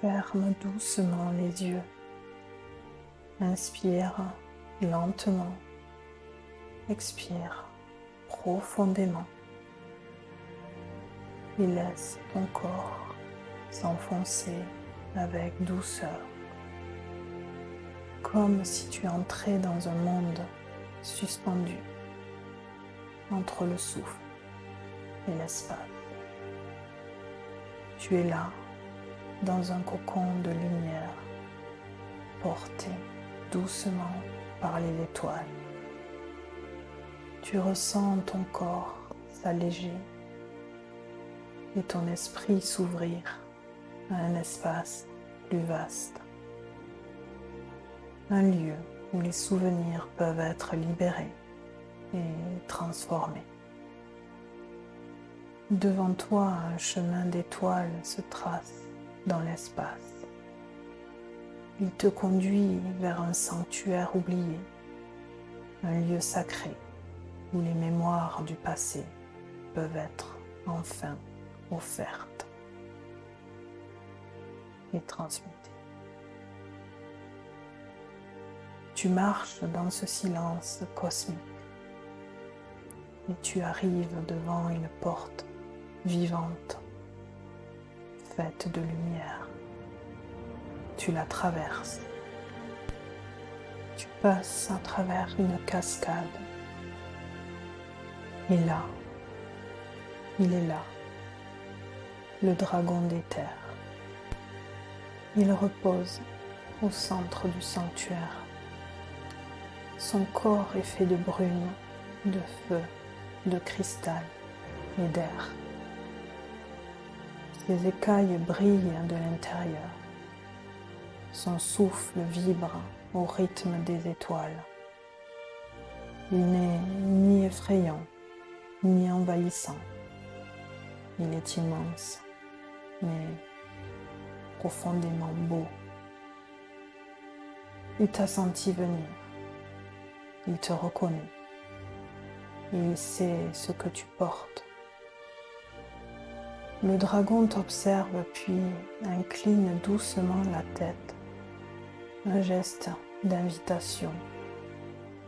Ferme doucement les yeux. Inspire lentement. Expire profondément. Et laisse ton corps s'enfoncer avec douceur. Comme si tu entrais dans un monde suspendu entre le souffle et l'espace. Tu es là, dans un cocon de lumière, porté doucement par les étoiles. Tu ressens ton corps s'alléger et ton esprit s'ouvrir à un espace plus vaste. Un lieu où les souvenirs peuvent être libérés et transformés. Devant toi, un chemin d'étoiles se trace dans l'espace. Il te conduit vers un sanctuaire oublié, un lieu sacré où les mémoires du passé peuvent être enfin offertes et transmutées. Tu marches dans ce silence cosmique et tu arrives devant une porte vivante, faite de lumière. Tu la traverses. Tu passes à travers une cascade. Et là, il est là, le dragon des terres. Il repose au centre du sanctuaire. Son corps est fait de brume, de feu, de cristal et d'air. Ses écailles brillent de l'intérieur. Son souffle vibre au rythme des étoiles. Il n'est ni effrayant, ni envahissant. Il est immense, mais profondément beau. Il t'a senti venir. Il te reconnaît. Il sait ce que tu portes. Le dragon t'observe puis incline doucement la tête. Un geste d'invitation,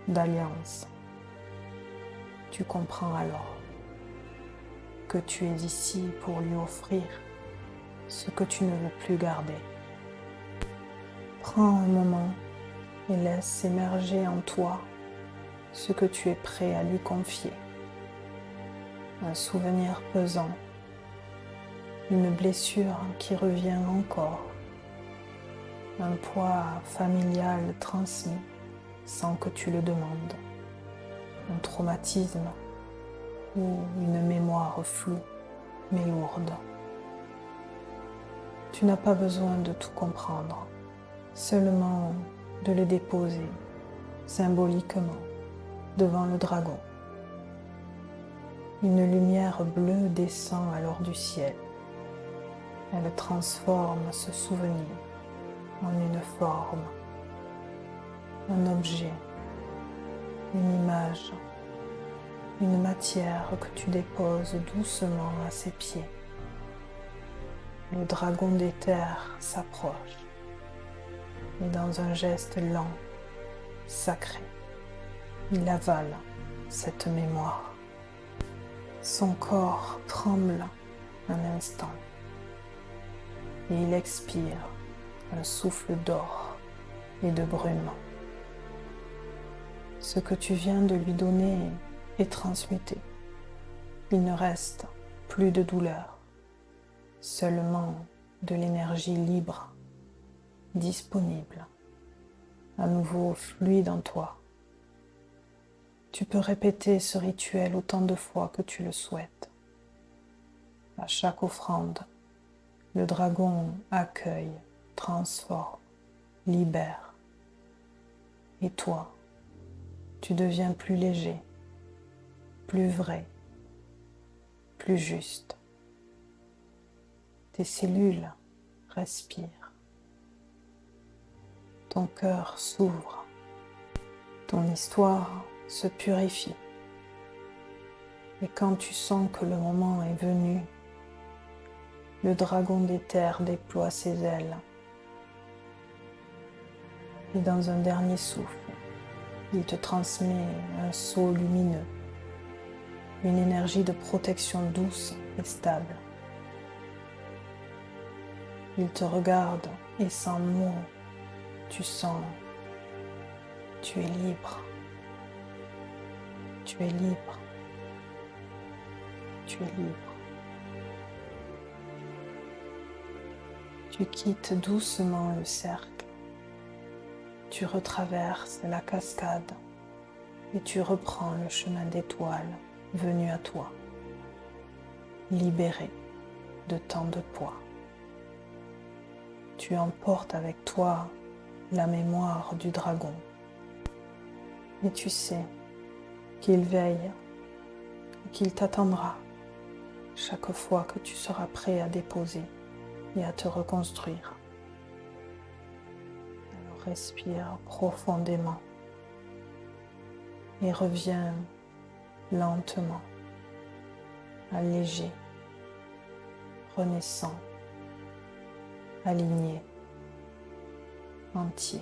d'alliance. Tu comprends alors que tu es ici pour lui offrir ce que tu ne veux plus garder. Prends un moment et laisse émerger en toi ce que tu es prêt à lui confier. Un souvenir pesant, une blessure qui revient encore, un poids familial transmis sans que tu le demandes, un traumatisme ou une mémoire floue mais lourde. Tu n'as pas besoin de tout comprendre, seulement de le déposer symboliquement devant le dragon. Une lumière bleue descend alors du ciel. Elle transforme ce souvenir en une forme, un objet, une image, une matière que tu déposes doucement à ses pieds. Le dragon des terres s'approche et dans un geste lent, sacré, il avale cette mémoire. Son corps tremble un instant et il expire un souffle d'or et de brume. Ce que tu viens de lui donner est transmuté. Il ne reste plus de douleur, seulement de l'énergie libre, disponible, à nouveau fluide en toi. Tu peux répéter ce rituel autant de fois que tu le souhaites. À chaque offrande, le dragon accueille, transforme, libère. Et toi, tu deviens plus léger, plus vrai, plus juste. Tes cellules respirent. Ton cœur s'ouvre. Ton histoire se purifie. Et quand tu sens que le moment est venu, le dragon des terres déploie ses ailes Et dans un dernier souffle, il te transmet un sceau lumineux, une énergie de protection douce et stable. Il te regarde et sans mots, tu sens, tu es libre, tu es libre, tu es libre. Tu quittes doucement le cercle, tu retraverses la cascade et tu reprends le chemin d'étoiles venu à toi, libéré de tant de poids. Tu emportes avec toi la mémoire du dragon et tu sais qu'il veille et qu'il t'attendra chaque fois que tu seras prêt à déposer et à te reconstruire. Alors respire profondément et reviens lentement, allégé, renaissant, aligné, entier.